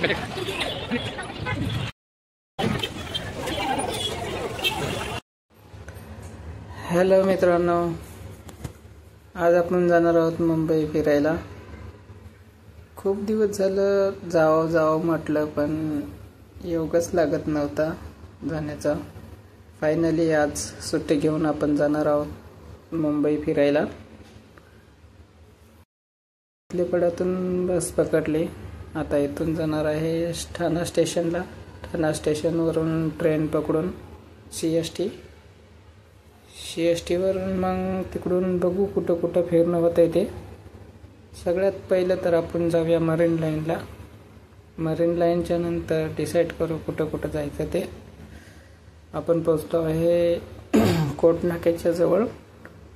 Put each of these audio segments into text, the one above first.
Hello मित्रांनो, आज आपण जाणार आहोत मुंबई फिरायला. खूप दिवस झालं जावं म्हटलं, पण योगच लागत नव्हता जाण्याचा. फायनली आज सुट्टी घेऊन आपण जाणार आहोत मुंबई फिरायला. पडातून बस पकडली. आता इथून जाणार आहे ठाणा स्टेशनला. ठाणा स्टेशनवरून ट्रेन पकडून CST वरून मग तिकडून बघू कुठं फिरणं होतं ते. सगळ्यात पहिलं तर आपण जाऊया मरीन लाईनला. मरीन लाईनच्या नंतर डिसाईड करू कुठं जायचं ते. आपण पोचलो आहे कोट नाक्याच्या जवळ.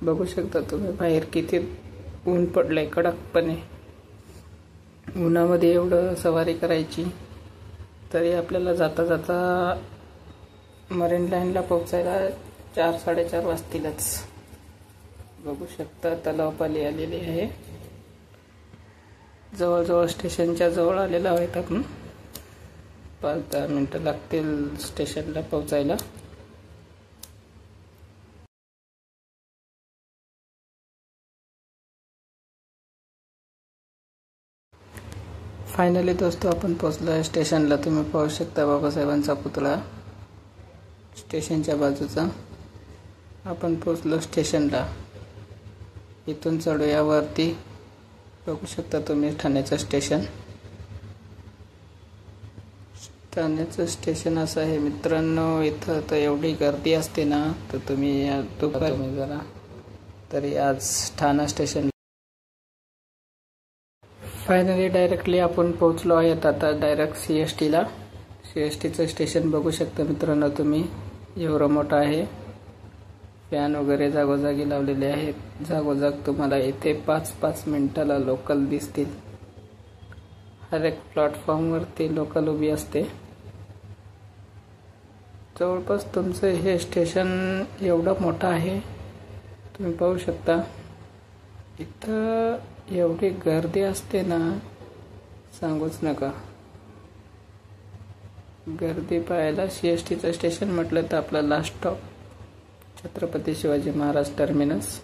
बघू शकता तुम्ही बाहेर किती ऊन पडलंय कडकपणे. उन्हामध्ये एवढं सवारी करायची, तरी आपल्याला जाता मरीन लाईनला पोहोचायला 4-4:30 वाजतीलच. बघू शकता तलावपाली आलेली आहे. जवळ स्टेशनच्या जवळ आलेलो आहोत आपण. 5-10 मिनिटं लागतील स्टेशनला पोहोचायला. फायनली दोस्तों आपण पोहोचलो आहे स्टेशनला. तुम्ही पाहू शकता बाबासाहेबांचा पुतळा स्टेशनच्या बाजूचा. आपण पोहोचलो स्टेशनला. इथून चढूया वरती. बघू शकता तुम्ही ठाण्याचं स्टेशन. ठाण्याचं स्टेशन असं आहे मित्रांनो. इथं तर एवढी गर्दी असते ना, तर तुम्ही दुपारी जरा तरी आज ठाणा स्टेशन. फायनली डायरेक्टली आपण पोहोचलो आहेत आता डायरेक्ट CSTला. CSTचं स्टेशन बघू शकता मित्रांनो तुम्ही. एवढं मोठं आहे. फॅन वगैरे जागोजागी लावलेले आहेत. जागोजाग तुम्हाला इथे 5-5 मिनिटाला लोकल दिसतील. हर एक प्लॅटफॉर्मवरती लोकल उभी असते. जवळपास तुमचं हे स्टेशन एवढं मोठं आहे. तुम्ही पाहू शकता. इथं एवढी गर्दी असते ना, सांगूच नका. गर्दी पाहायला CSTचं स्टेशन म्हटलं तर आपला last stop Chhatrapati Shivaji Maharaj terminus.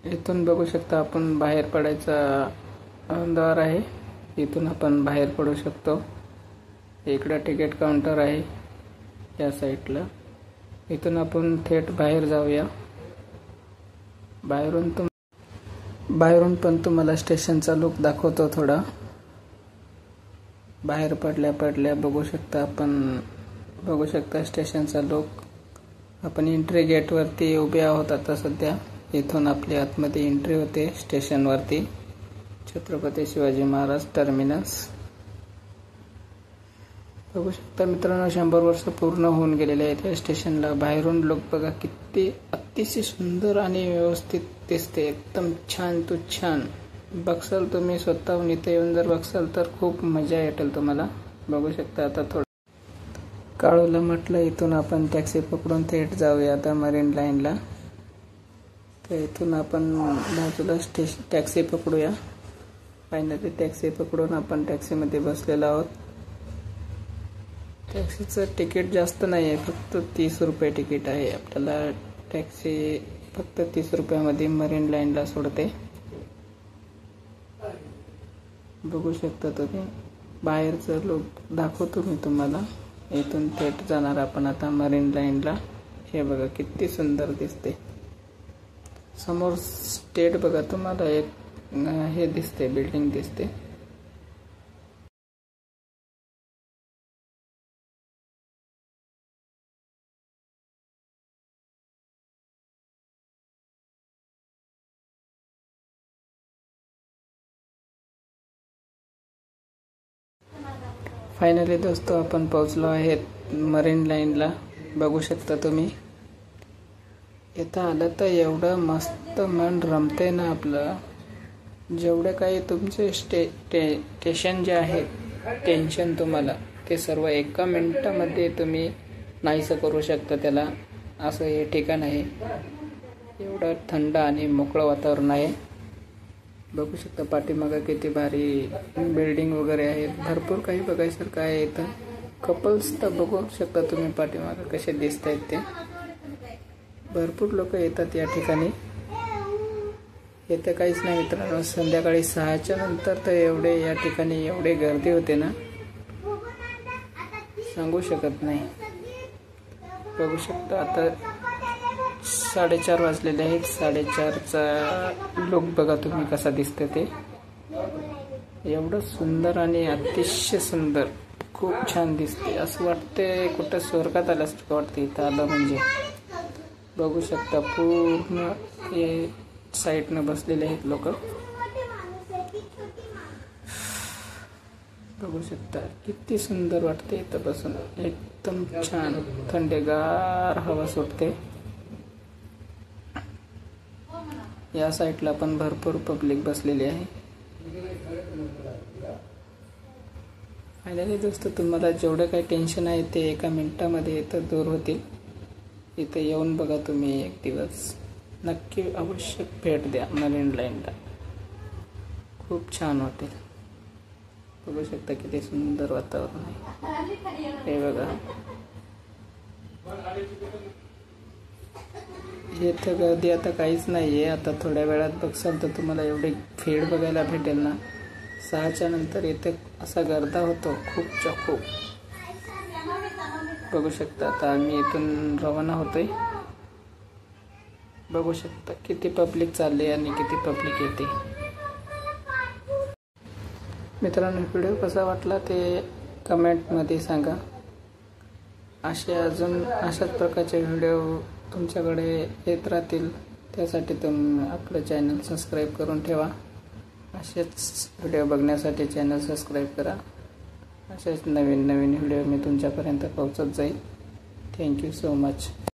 इथून बघू शकता आपण बाहेर पडायचा द्वार आहे. इथून आपण बाहेर पडू शकतो. इकडं तिकीट काउंटर आहे या साईडला. इथून आपण थेट बाहेर जाऊया. बाहेरून पण तुम्हाला स्टेशनचा लुक दाखवतो थोडा. बाहेर पडल्या बघू शकता स्टेशनचा लुक. आपण एंट्री गेटवरती उभे आहोत आता सध्या. इथून आपली आतमध्ये एंट्री होते स्टेशनवरती. छत्रपती शिवाजी महाराज टर्मिनस. बघू शकता मित्रांनो 100 वर्ष पूर्ण होऊन गेलेले आहेत या स्टेशनला. बाहेरून लोक बघा किती अतिशय सुंदर आणि व्यवस्थित दिसते. एकदम छान तू छान. बघसाल तुम्ही स्वतःहून इथे येऊन जर बघसाल तर खूप मजा येईल तुम्हाला. बघू शकता आता थोडं काळूला म्हटलं इथून आपण टॅक्सी पकडून थेट जाऊया आता मरीन लाईनला. तर इथून आपण बाजूला टॅक्सी पकडूया. फायनली टॅक्सी पकडून आपण टॅक्सीमध्ये बसलेलो आहोत. टॅक्सीचं तिकीट जास्त नाही आहे, फक्त 30 रुपये तिकीट आहे. आपल्याला टॅक्सी फक्त 30 रुपयामध्ये मरीन लाईनला सोडते. बघू शकता तुम्ही. बाहेरचं लोक दाखवतो मी तुम्हाला. इथून थेट जाणार आपण आता मरीन लाईनला. हे बघा किती सुंदर दिसते. समोर स्टेट बघा तुम्हाला एक हे दिसते, बिल्डिंग दिसते. फायनली दोस्तों आपण पोहोचलो आहेत मरीन लाईनला. बघू शकता तुम्ही. इथं आलं तर एवढं मस्त मन रमते ना आपलं. जेवढे काही तुमचे स्टेशन जे आहे टेन्शन तुम्हाला ते सर्व एका मिनिटामध्ये तुम्ही नाहीसं करू शकता त्याला. असं हे ठिकाण आहे. एवढं थंड आणि मोकळं वातावरण आहे. बघू शकता पाठीमागं किती भारी बिल्डिंग वगैरे आहेत, भरपूर काही बघायसारखं आहे इथं. कपल्स तर बघू शकता तुम्ही पाठीमागं कसे दिसत आहेत ते. भरपूर लोक येतात या ठिकाणी. इथं काहीच नाही मित्रांनो, संध्याकाळी 6च्या नंतर तर एवढे या ठिकाणी एवढे गर्दी होते ना, सांगू शकत नाही. बघू शकता आता 4:30 वाजलेले आहेत. 4:30चा लुक बघा तुम्ही कसा दिसतं ते. एवढं सुंदर आणि अतिशय सुंदर, खूप छान दिसते. असं वाटते कुठं स्वर्गात आल्यासारखं वाटतं इथं आलं म्हणजे. बघू शकता पूर्ण हे साईडनं बसलेले आहेत लोक. बघू शकता किती सुंदर वाटते इथं बसून. एकदम छान थंडेगार हवा सुटते. या साईडला पण भरपूर पब्लिक बसलेली आहे. फायनली दोस्त, तुम्हाला जेवढं काही टेन्शन आहे ते एका मिनिटामध्ये इथं दूर होतील. इथं येऊन बघा तुम्ही एक दिवस, नक्की आवश्यक भेट द्या मरीन लाईनला. खूप छान वाटेल. बघू शकता किती सुंदर वातावरण आहे हे बघा. इथं गर्दी आता काहीच नाही आहे. आता थोड्या वेळात बघसाल तर तुम्हाला एवढी भीड बघायला भेटेल ना. 6च्या नंतर इथे असा गर्दा होतो खूपच्या खूप. बघू शकता आता आम्ही इथून रवाना होतोय. बघू शकता किती पब्लिक चालले आणि किती पब्लिक येते. मित्रांनो, व्हिडिओ कसा वाटला ते कमेंटमध्ये सांगा. अशाच प्रकारचे व्हिडिओ तुमच्याकडे येत राहतील. त्यासाठी तुम्ही आपलं चॅनल सबस्क्राईब करून ठेवा. असेच व्हिडिओ बघण्यासाठी चॅनल सबस्क्राईब करा. असेच नवीन व्हिडिओ मी तुमच्यापर्यंत पोहोचत जाईल. Thank you so much.